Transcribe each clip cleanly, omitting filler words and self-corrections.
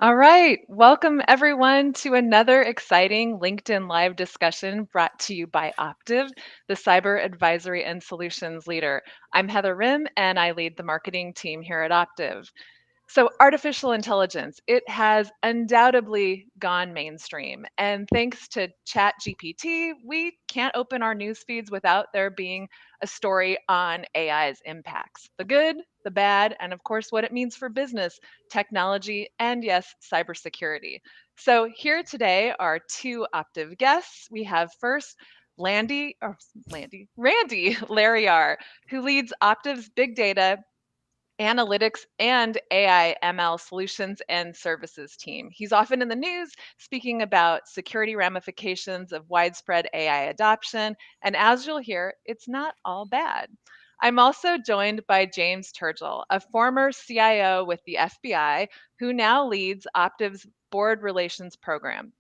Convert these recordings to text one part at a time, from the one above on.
All right. Welcome, everyone, to another exciting LinkedIn Live discussion brought to you by Optiv, the cyber advisory and solutions leader. I'm Heather Rim, and I lead the marketing team here at Optiv. So, artificial intelligence, it has undoubtedly gone mainstream. And thanks to ChatGPT, we can't open our news feeds without there being a story on AI's impacts, the good, the bad, and of course, what it means for business, technology, and yes, cybersecurity. So, here today are two Optiv guests. We have first Randy Lariar, who leads Optiv's big data analytics and AI ML solutions and services team. He's often in the news speaking about security ramifications of widespread AI adoption. And as you'll hear, it's not all bad. I'm also joined by James Turgel, a former CIO with the FBI who now leads Optiv's board relations program.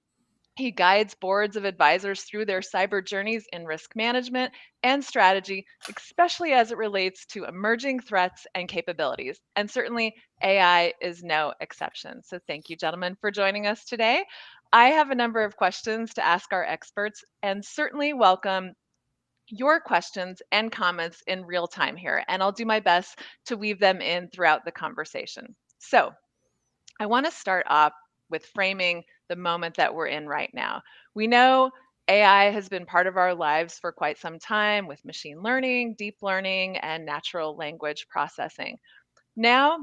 He guides boards of advisors through their cyber journeys in risk management and strategy, especially as it relates to emerging threats and capabilities. And certainly, AI is no exception. So, thank you, gentlemen, for joining us today. I have a number of questions to ask our experts and certainly welcome your questions and comments in real time here. And I'll do my best to weave them in throughout the conversation. So, I want to start off with framing the moment that we're in right now. We know AI has been part of our lives for quite some time with machine learning, deep learning, and natural language processing. Now,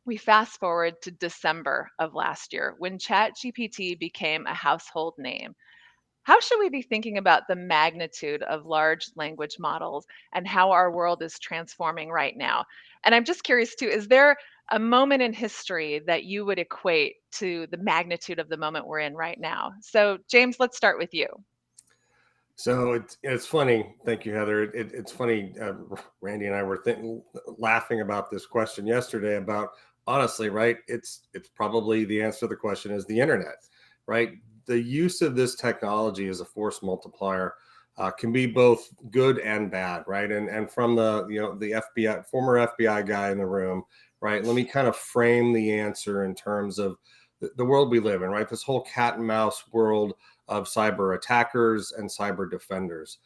we fast forward to December of last year when ChatGPT became a household name. How should we be thinking about the magnitude of large language models and how our world is transforming right now? And I'm just curious too, is there a moment in history that you would equate to the magnitude of the moment we're in right now? So, James, let's start with you. So it's funny. Thank you, Heather. It's funny. Randy and I were laughing about this question yesterday. About honestly, right? It's probably the answer to the question is the internet, right? The use of this technology as a force multiplier can be both good and bad, right? And from the FBI former FBI guy in the room, right? Let me kind of frame the answer in terms of the world we live in, right? This whole cat and mouse world of cyber attackers and cyber defenders.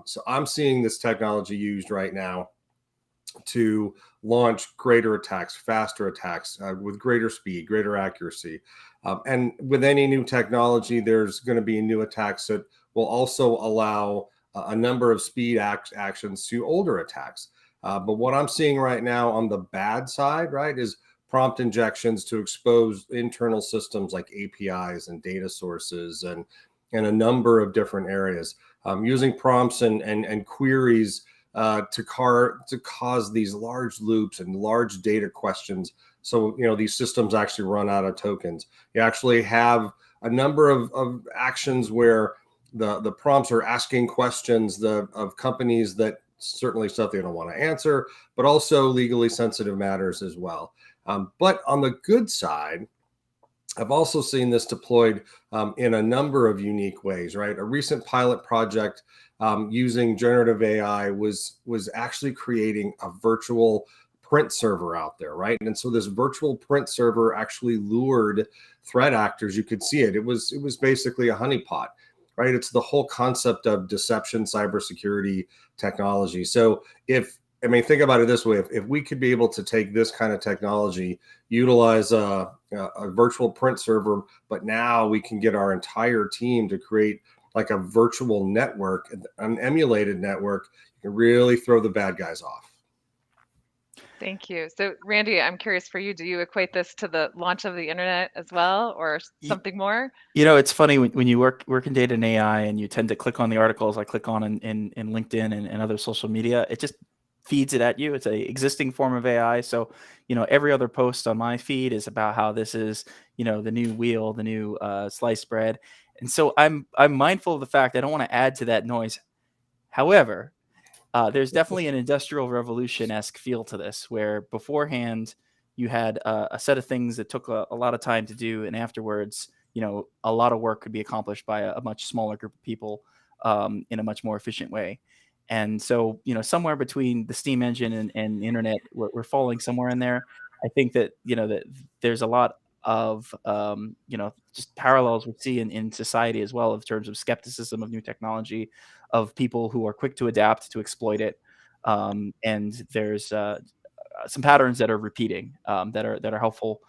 So I'm seeing this technology used right now to launch greater attacks, faster attacks with greater speed, greater accuracy. And with any new technology, there's going to be new attacks that will also allow a number of speed actions to older attacks. But what I'm seeing right now on the bad side, right, is prompt injections to expose internal systems like APIs and data sources and a number of different areas, using prompts and queries to cause these large loops and large data questions. So these systems actually run out of tokens. You actually have a number of actions where the prompts are asking questions of companies that certainly stuff they don't want to answer, but also legally sensitive matters as well. But on the good side, I've also seen this deployed in a number of unique ways, right? A recent pilot project using generative AI was actually creating a virtual print server out there, right? And so this virtual print server actually lured threat actors. You could see it. It was basically a honeypot, right? It's the whole concept of deception, cybersecurity technology. So think about it this way. If we could be able to take this kind of technology, utilize a virtual print server, but now we can get our entire team to create like a virtual network, an emulated network, you can really throw the bad guys off. Thank you. So, Randy, I'm curious for you, do you equate this to the launch of the internet as well or something more? It's funny when you work in data and AI and you tend to click on the articles I click on in LinkedIn and other social media, it just feeds it at you. It's a existing form of AI. So, every other post on my feed is about how this is, the new wheel, the new sliced bread. And so I'm mindful of the fact I don't want to add to that noise. However, there's definitely an industrial revolution-esque feel to this, where beforehand you had a set of things that took a lot of time to do, and afterwards, a lot of work could be accomplished by a much smaller group of people in a much more efficient way. And so, somewhere between the steam engine and the internet, we're falling somewhere in there. I think that, that there's a lot of just parallels we see in society as well, in terms of skepticism of new technology, of people who are quick to adapt to exploit it. And there's some patterns that are repeating, that are helpful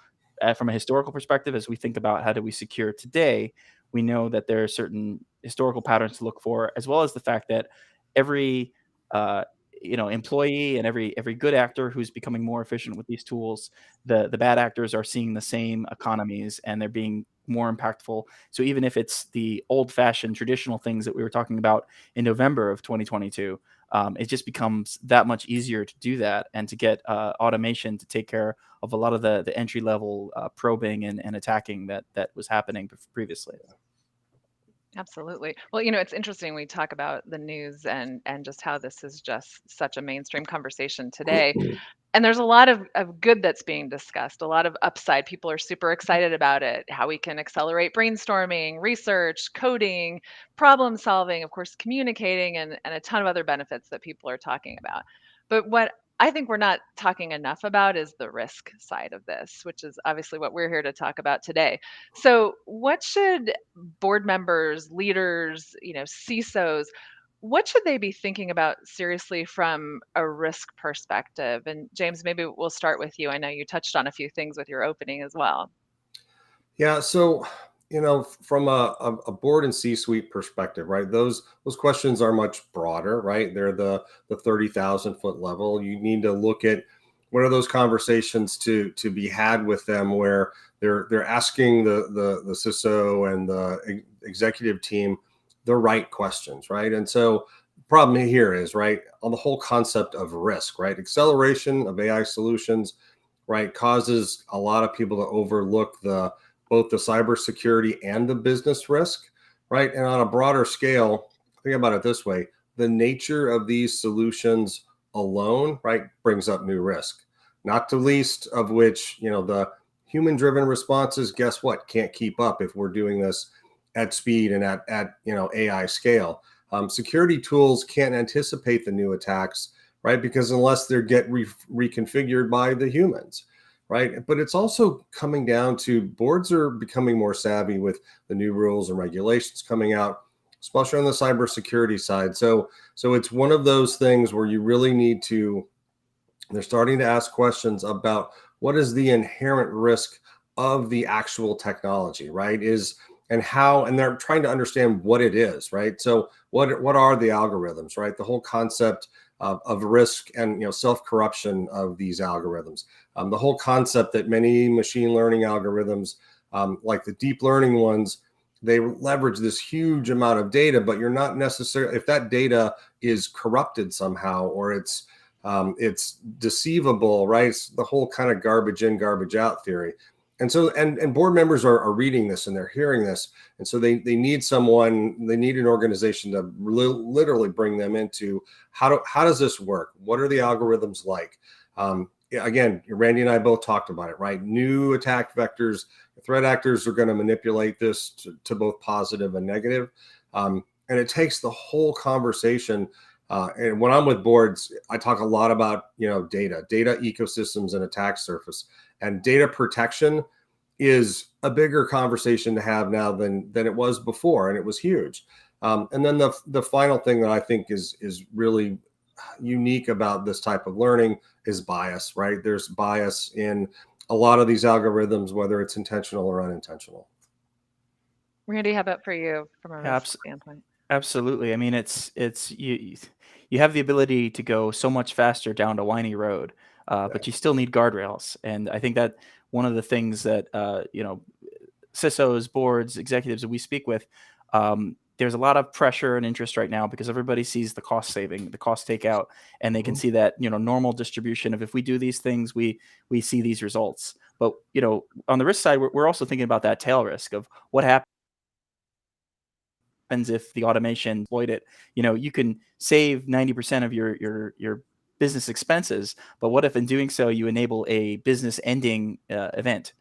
from a historical perspective. As we think about how do we secure today, we know that there are certain historical patterns to look for, as well as the fact that every uh, employee and every good actor who's becoming more efficient with these tools, the bad actors are seeing the same economies and they're being more impactful. So even if it's the old-fashioned traditional things that we were talking about in November of 2022, it just becomes that much easier to do that and to get automation to take care of a lot of the entry level probing and attacking that was happening previously. Absolutely. Well, it's interesting we talk about the news and just how this is just such a mainstream conversation today. And there's a lot of good that's being discussed, a lot of upside. People are super excited about it, how we can accelerate brainstorming, research, coding, problem solving, of course, communicating, and a ton of other benefits that people are talking about. But what I think we're not talking enough about is the risk side of this, which is obviously what we're here to talk about today. So, what should board members, leaders, CISOs, what should they be thinking about seriously from a risk perspective? And James, maybe we'll start with you. I know you touched on a few things with your opening as well. Yeah. So, from a board and C-suite perspective, right? Those questions are much broader, right? They're the 30,000-foot level. You need to look at what are those conversations to be had with them, where they're asking the CISO and the executive team the right questions, right? And so the problem here is, right, on the whole concept of risk, right? Acceleration of AI solutions, right, causes a lot of people to overlook both the cybersecurity and the business risk, right? And on a broader scale, think about it this way: the nature of these solutions alone, right, brings up new risk, not the least of which, the human-driven responses, guess what, can't keep up if we're doing this at speed and at AI scale. Security tools can't anticipate the new attacks, right? Because unless they get reconfigured by the humans, right? But it's also coming down to boards are becoming more savvy with the new rules and regulations coming out, especially on the cybersecurity side. So it's one of those things where you really need to. They're starting to ask questions about what is the inherent risk of the actual technology, right? And they're trying to understand what it is, right? So what are the algorithms, right? The whole concept of risk and self-corruption of these algorithms. The whole concept that many machine learning algorithms, like the deep learning ones, they leverage this huge amount of data, but you're not necessarily, if that data is corrupted somehow or it's deceivable, right? It's the whole kind of garbage in, garbage out theory. And so, and board members are reading this and they're hearing this. And so they need an organization to literally bring them into how does this work? What are the algorithms like? Again, Randy and I both talked about it, right? New attack vectors, threat actors are going to manipulate this to both positive and negative. And it takes the whole conversation. And when I'm with boards, I talk a lot about, data ecosystems and attack surface, and data protection is a bigger conversation to have now than it was before. And it was huge. And then the final thing that I think is really unique about this type of learning is bias, right? There's bias in a lot of these algorithms, whether it's intentional or unintentional. Randy, how about for you from a risk standpoint? Absolutely. I mean, it's you have the ability to go so much faster down a windy road, but you still need guardrails. And I think that one of the things that CISOs, boards, executives that we speak with, there's a lot of pressure and interest right now because everybody sees the cost saving, the cost takeout, and they can see that normal distribution of if we do these things, we see these results. But on the risk side, we're also thinking about that tail risk of what happens if the automation exploit it. You can save 90% of your business expenses, but what if in doing so you enable a business ending event?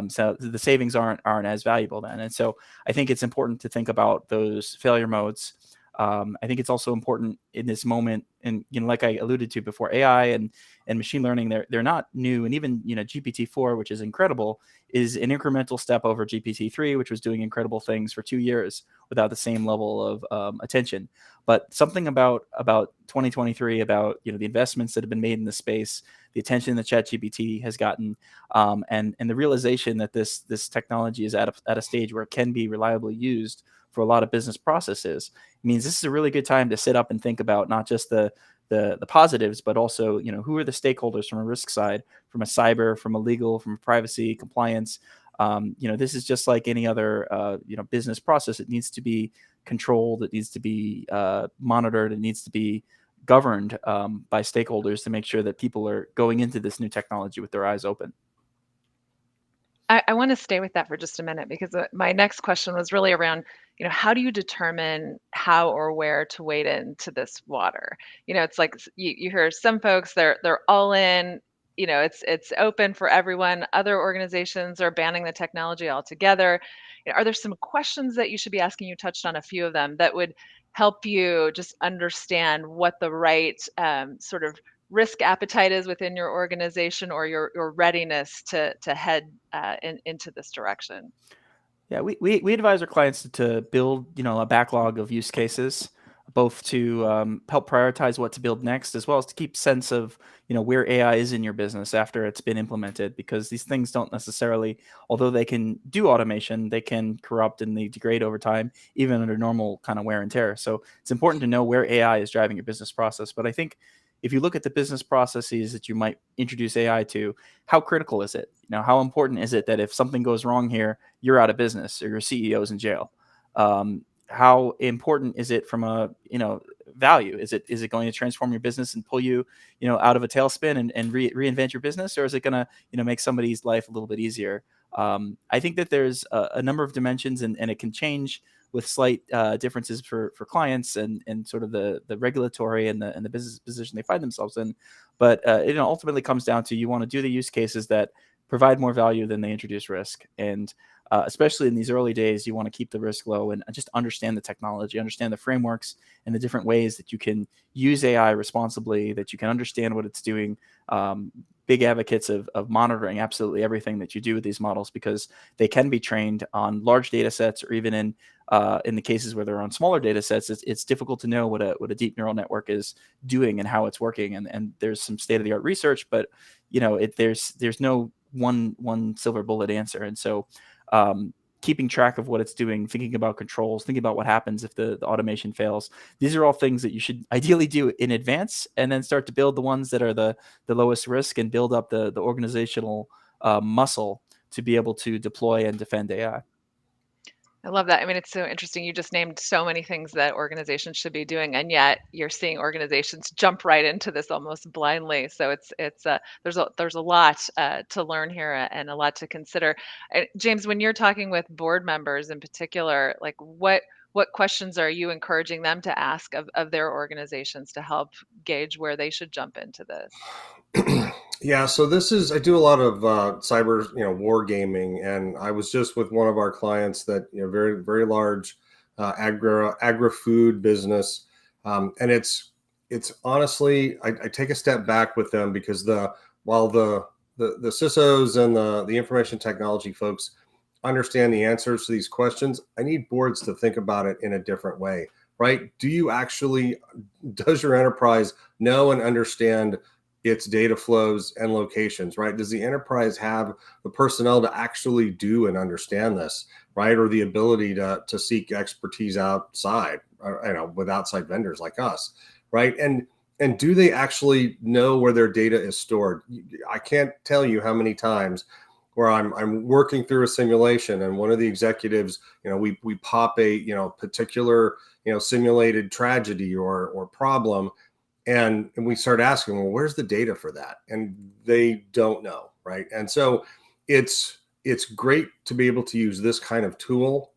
So the savings aren't as valuable then. And so I think it's important to think about those failure modes. I think it's also important in this moment, and like I alluded to before, AI and machine learning, they're not new, and even GPT-4, which is incredible, is an incremental step over GPT-3, which was doing incredible things for 2 years without the same level of attention. But something about 2023, about the investments that have been made in the space, the attention that ChatGPT has gotten, and the realization that this technology is at a stage where it can be reliably used for a lot of business processes, means this is a really good time to sit up and think about not just the positives, but also who are the stakeholders from a risk side, from a cyber, from a legal, from a privacy, compliance. This is just like any other business process. It needs to be controlled. It needs to be monitored. It needs to be governed by stakeholders to make sure that people are going into this new technology with their eyes open. I want to stay with that for just a minute, because my next question was really around, how do you determine how or where to wade into this water? It's like you hear some folks, they're all in. It's open for everyone. Other organizations are banning the technology altogether. Are there some questions that you should be asking? You touched on a few of them that would help you just understand what the right sort of risk appetite is within your organization, or your readiness to head into this direction. Yeah, we advise our clients to build a backlog of use cases, both to help prioritize what to build next, as well as to keep sense of where AI is in your business after it's been implemented, because these things don't necessarily, although they can do automation, they can corrupt and they degrade over time, even under normal kind of wear and tear. So it's important to know where AI is driving your business process. But I think if you look at the business processes that you might introduce AI to, how critical is it? How important is it that if something goes wrong here, you're out of business or your CEO's in jail? How important is it from a value? Is it going to transform your business and pull you out of a tailspin and reinvent your business, or is it going to make somebody's life a little bit easier? I think that there's a number of dimensions, and it can change with slight differences for clients and sort of the regulatory and the business position they find themselves in. But it ultimately comes down to, you want to do the use cases that provide more value than they introduce risk. And especially in these early days, you want to keep the risk low and just understand the technology, understand the frameworks and the different ways that you can use AI responsibly, that you can understand what it's doing. Big advocates of monitoring absolutely everything that you do with these models, because they can be trained on large data sets, or even in the cases where they're on smaller data sets, it's difficult to know what a deep neural network is doing and how it's working. And there's some state-of-the-art research, but there's no one silver bullet answer. And so keeping track of what it's doing, thinking about controls, thinking about what happens if the automation fails. These are all things that you should ideally do in advance, and then start to build the ones that are the lowest risk, and build up the organizational muscle to be able to deploy and defend AI. I love that. I mean, it's so interesting. You just named so many things that organizations should be doing, and yet you're seeing organizations jump right into this almost blindly. So there's a lot to learn here, and a lot to consider. James, when you're talking with board members in particular, like what questions are you encouraging them to ask of their organizations to help gauge where they should jump into this? Yeah, so I do a lot of cyber, war gaming, and I was just with one of our clients that, very, very large agri food business. And it's honestly, I take a step back with them, because while the CISOs and the information technology folks understand the answers to these questions, I need boards to think about it in a different way, right? Does your enterprise know and understand its data flows and locations, right? Does the enterprise have the personnel to actually do and understand this, right? Or the ability to seek expertise outside, with outside vendors like us, right? And do they actually know where their data is stored? I can't tell you how many times where I'm working through a simulation, and one of the executives, we pop a particular simulated tragedy or problem, and we start asking, well, where's the data for that? And they don't know, right? And so it's great to be able to use this kind of tool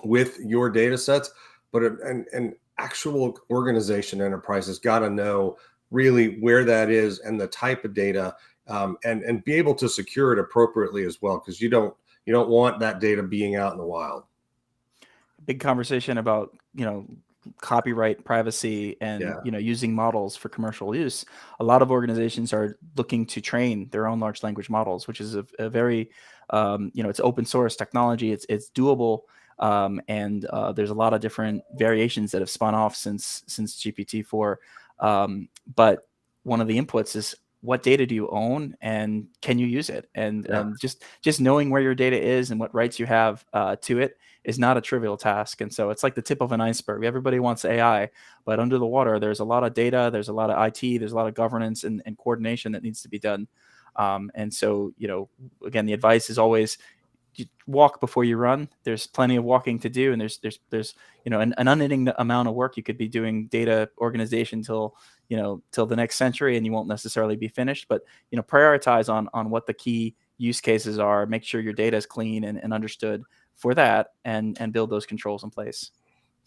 with your data sets, but an actual organization enterprise has got to know really where that is and the type of data, and be able to secure it appropriately as well, because you don't want that data being out in the wild. Big conversation about copyright, privacy, and Yeah. using models for commercial use, a lot of organizations are looking to train their own large language models, which is a very it's open source technology. It's doable. And there's a lot of different variations that have spun off since GPT-4. But one of the inputs is, what data do you own, and can you use it? And Yeah. just knowing where your data is and what rights you have to it is not a trivial task. And so it's like the tip of an iceberg. Everybody wants AI, but under the water, there's a lot of data, there's a lot of IT, there's a lot of governance and coordination that needs to be done. And so, again, the advice is always, you walk before you run. There's plenty of walking to do, and there's an unending amount of work. You could be doing data organization till the next century, and you won't necessarily be finished. But prioritize on what the key use cases are. Make sure your data is clean and understood for that, and build those controls in place.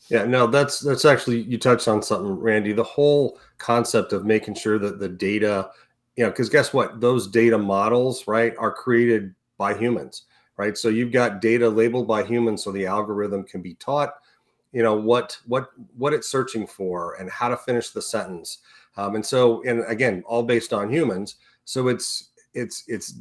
Yeah, no, that's actually, you touched on something, Randy. The whole concept of making sure that the data, because guess what? Those data models, right, are created by humans, right? So you've got data labeled by humans, so the algorithm can be taught, what it's searching for and how to finish the sentence. And again, all based on humans. So it's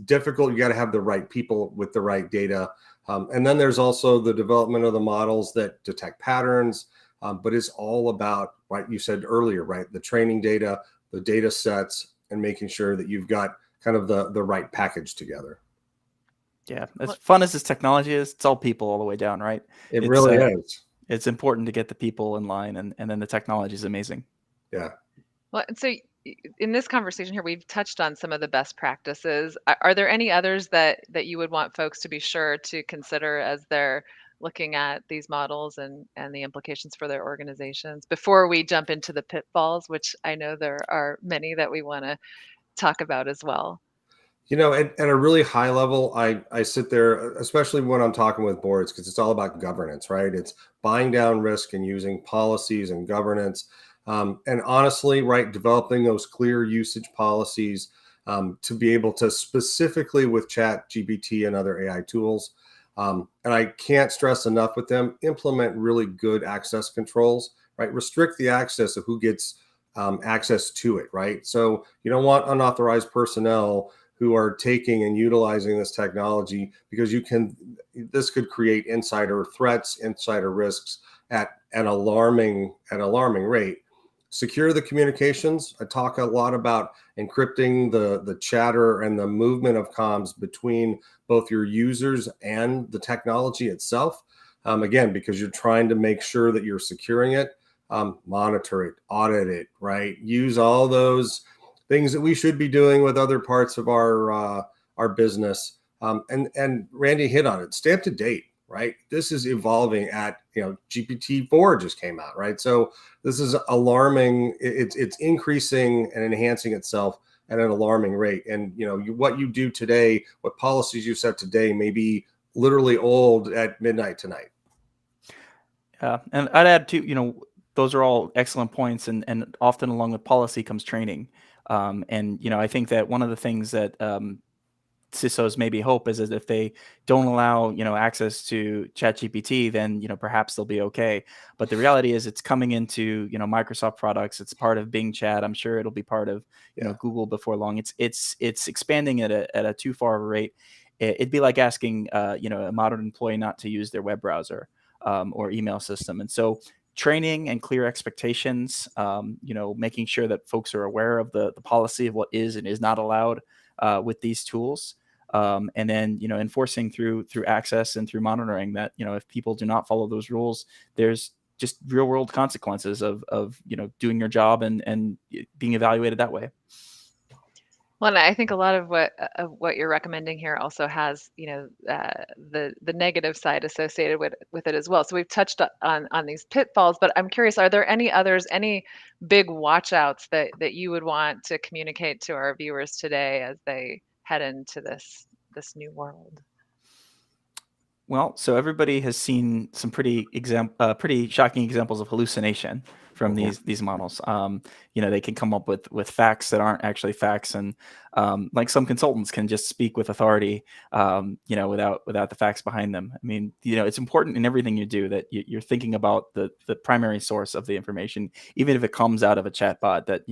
difficult. You got to have the right people with the right data. And then there's also the development of the models that detect patterns, but it's all about, right, you said earlier, right, the training data, the data sets, and making sure that you've got kind of the right package together. Yeah, as fun as this technology is, it's all people all the way down, right? It really is. It's important to get the people in line, and then the technology is amazing. Yeah. Well, and so in this conversation here, we've touched on some of the best practices. Are there any others that you would want folks to be sure to consider as they're looking at these models and the implications for their organizations before we jump into the pitfalls, which I know there are many that we want to talk about as well? At a really high level, I sit there, especially when I'm talking with boards, because it's all about governance, right? It's buying down risk and using policies and governance. And honestly, right, developing those clear usage policies to be able to, specifically with ChatGPT and other AI tools. And I can't stress enough with them, implement really good access controls, right? Restrict the access of who gets access to it, right? So you don't want unauthorized personnel who are taking and utilizing this technology, because this could create insider threats, insider risks at an alarming rate. Secure the communications. I talk a lot about encrypting the chatter and the movement of comms between both your users and the technology itself. Again, because you're trying to make sure that you're securing it. Monitor it, audit it, right? Use all those things that we should be doing with other parts of our business. And Randy hit on it. Stay up to date, right? This is evolving at, GPT-4 just came out, right? So this is alarming. It's increasing and enhancing itself at an alarming rate. And, what you do today, what policies you set today may be literally old at midnight tonight. Yeah, and I'd add too, those are all excellent points, and often along with policy comes training. And I think that one of the things that CISOs maybe hope is if they don't allow access to ChatGPT, then perhaps they'll be okay. But the reality is, it's coming into Microsoft products. It's part of Bing Chat. I'm sure it'll be part of Google before long. It's expanding at a too far of a rate. It'd be like asking a modern employee not to use their web browser or email system. And so training and clear expectations, making sure that folks are aware of the policy of what is and is not allowed with these tools. And then, enforcing through access and through monitoring that, if people do not follow those rules, there's just real world consequences of doing your job and being evaluated that way. Well, and I think a lot of what you're recommending here also has, the negative side associated with it as well. So we've touched on these pitfalls, but I'm curious, are there any others, any big watch outs that you would want to communicate to our viewers today as they head into this new world? Well, so everybody has seen some pretty shocking examples of hallucination from these models. They can come up with facts that aren't actually facts, and like some consultants can just speak with authority, without the facts behind them. I mean, it's important in everything you do that you're thinking about the primary source of the information, even if it comes out of a chatbot. That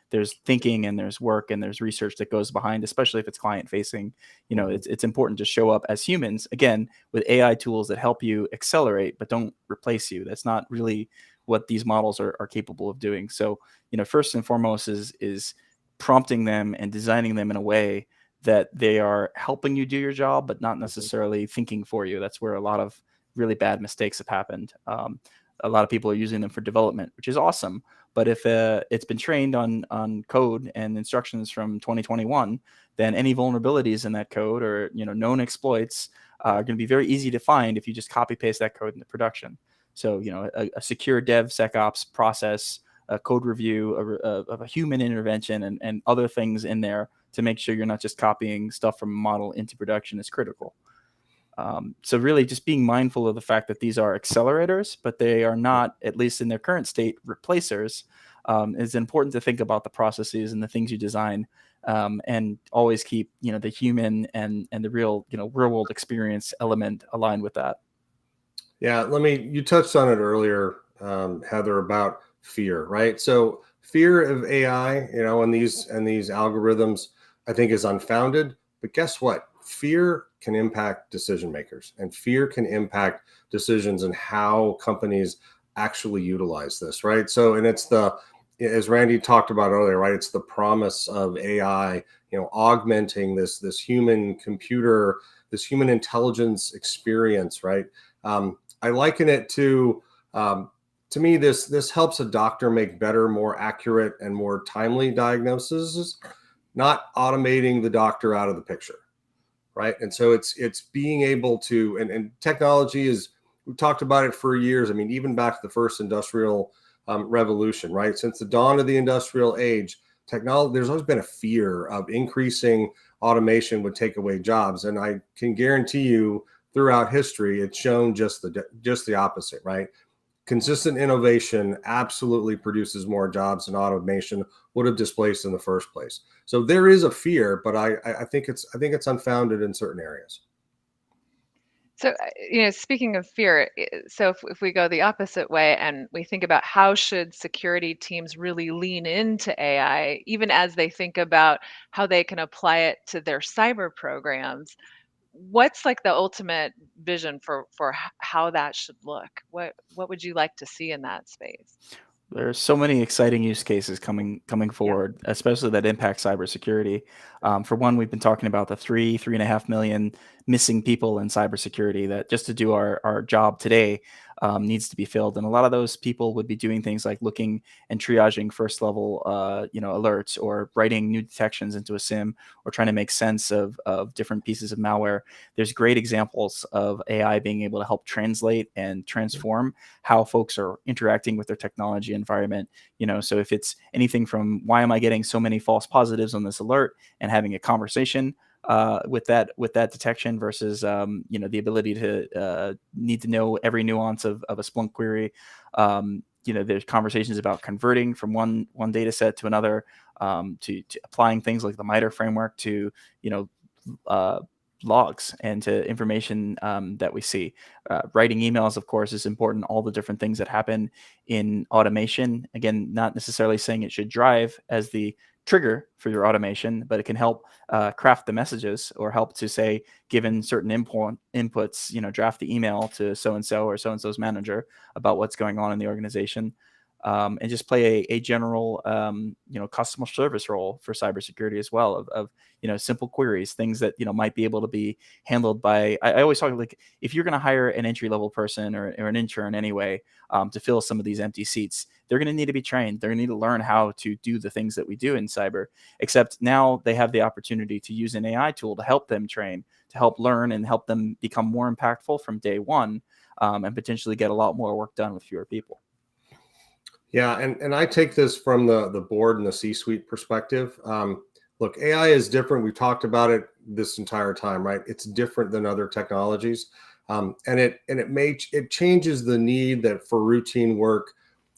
there's thinking and there's work and there's research that goes behind, especially if it's client facing. It's important to show up as humans, again, with AI tools that help you accelerate but don't replace you. That's not really what these models are capable of doing. So, first and foremost is prompting them and designing them in a way that they are helping you do your job, but not necessarily thinking for you. That's where a lot of really bad mistakes have happened. A lot of people are using them for development, which is awesome. But if it's been trained on code and instructions from 2021, then any vulnerabilities in that code or known exploits are going to be very easy to find if you just copy paste that code into production. So a secure DevSecOps process, a code review of a human intervention, and other things in there to make sure you're not just copying stuff from a model into production is critical. So really just being mindful of the fact that these are accelerators, but they are not, at least in their current state, replacers. It's important to think about the processes and the things you design, and always keep the human and the real world experience element aligned with that. Yeah, you touched on it earlier, Heather, about fear, right? So fear of AI, and these algorithms, I think, is unfounded. But guess what? Fear can impact decision makers, and fear can impact decisions and how companies actually utilize this, right? So, and it's as Randy talked about earlier, right? It's the promise of AI, augmenting this human computer, this human intelligence experience, right? I liken it to me, this helps a doctor make better, more accurate, and more timely diagnoses, not automating the doctor out of the picture, right? And so it's being able to, and technology is, we've talked about it for years. I mean, even back to the first industrial revolution, right? Since the dawn of the industrial age, technology, there's always been a fear of increasing automation would take away jobs. And I can guarantee you, throughout history, it's shown just the opposite, right? Consistent innovation absolutely produces more jobs than automation would have displaced in the first place. So there is a fear, but I think it's unfounded in certain areas. So, speaking of fear, so if we go the opposite way and we think about how should security teams really lean into AI, even as they think about how they can apply it to their cyber programs, what's like the ultimate vision for how that should look? What would you like to see in that space? There's so many exciting use cases coming forward, especially that impact cybersecurity. For one, we've been talking about the 3.5 million missing people in cybersecurity that just to do our job today needs to be filled. And a lot of those people would be doing things like looking and triaging first level alerts, or writing new detections into a SIM, or trying to make sense of different pieces of malware. There's great examples of AI being able to help translate and transform how folks are interacting with their technology environment. So if it's anything from why am I getting so many false positives on this alert, and having a conversation with that detection versus the ability to need to know every nuance of a Splunk query. There's conversations about converting from one data set to another, to applying things like the MITRE framework to logs and to information that we see. Writing emails, of course, is important. All the different things that happen in automation. Again, not necessarily saying it should drive as the trigger for your automation, but it can help craft the messages, or help to say, given certain inputs, draft the email to so-and-so or so-and-so's manager about what's going on in the organization. And just play a general, customer service role for cybersecurity as well, of simple queries, things that, might be able to be handled by, I always talk like, if you're going to hire an entry-level person or an intern anyway, to fill some of these empty seats, they're going to need to be trained. They're going to need to learn how to do the things that we do in cyber, except now they have the opportunity to use an AI tool to help them train, to help learn, and help them become more impactful from day one, and potentially get a lot more work done with fewer people. Yeah, and I take this from the board and the C-suite perspective. Look, AI is different. We've talked about it this entire time, right? It's different than other technologies, and it changes the need that for routine work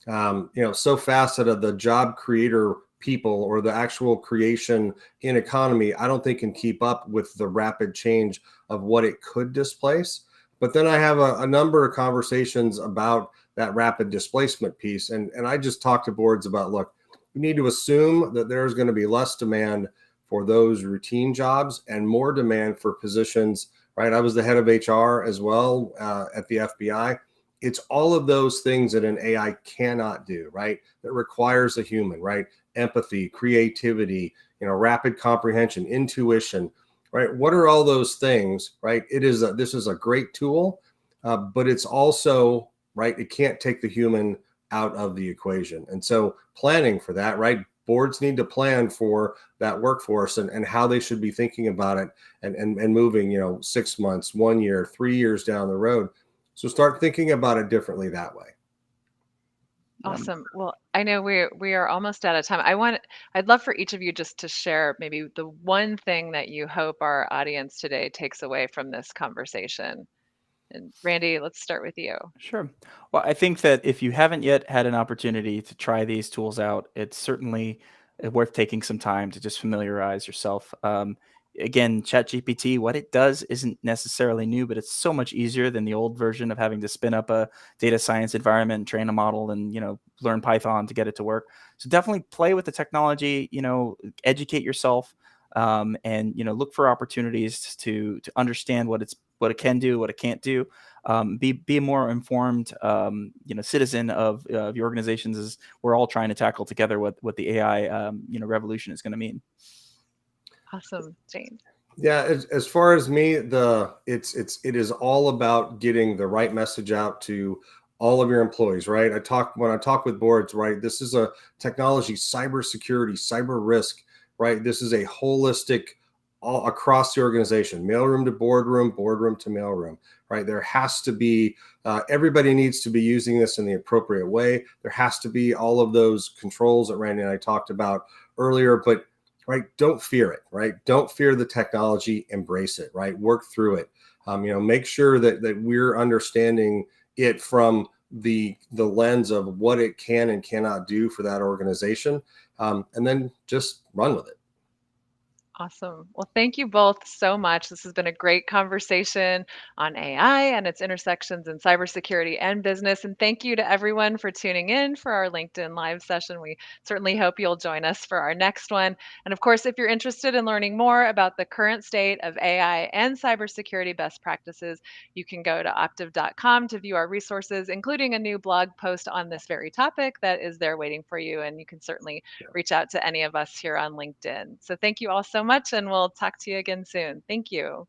so fast that the job creator people or the actual creation in economy, I don't think can keep up with the rapid change of what it could displace. But then I have a number of conversations about that rapid displacement piece. And I just talk to boards about, look, we need to assume that there's going to be less demand for those routine jobs and more demand for positions, right? I was the head of HR as well at the FBI. It's all of those things that an AI cannot do, right? That requires a human, right? Empathy, creativity, rapid comprehension, intuition, right? What are all those things, right? This is a great tool, but it's also, right, it can't take the human out of the equation. And so planning for that, right? Boards need to plan for that workforce and how they should be thinking about it and moving, 6 months, 1 year, 3 years down the road. So start thinking about it differently that way. Awesome. Well, I know we are almost out of time. I'd love for each of you just to share maybe the one thing that you hope our audience today takes away from this conversation. And Randy, let's start with you. Sure. Well, I think that if you haven't yet had an opportunity to try these tools out, it's certainly worth taking some time to just familiarize yourself. Again, ChatGPT, what it does isn't necessarily new, but it's so much easier than the old version of having to spin up a data science environment and train a model and learn Python to get it to work. So definitely play with the technology. Educate yourself, and look for opportunities to understand what it can do, what it can't do. Be a more informed, citizen of the organizations, as we're all trying to tackle together what the AI, revolution is going to mean. Awesome, Jane. Yeah, as far as me, it is all about getting the right message out to all of your employees, right? When I talk with boards, right? This is a technology, cybersecurity, cyber risk, right? This is a holistic all across the organization, mailroom to boardroom, boardroom to mailroom, right? There has to be everybody needs to be using this in the appropriate way. There has to be all of those controls that Randy and I talked about earlier, but right, don't fear it, right? Don't fear the technology, embrace it, right? Work through it. Make sure that we're understanding it from the lens of what it can and cannot do for that organization, and then just run with it. Awesome. Well, thank you both so much. This has been a great conversation on AI and its intersections in cybersecurity and business. And thank you to everyone for tuning in for our LinkedIn Live session. We certainly hope you'll join us for our next one. And of course, if you're interested in learning more about the current state of AI and cybersecurity best practices, you can go to optiv.com to view our resources, including a new blog post on this very topic that is there waiting for you. And you can certainly reach out to any of us here on LinkedIn. So thank you all so much, and we'll talk to you again soon. Thank you.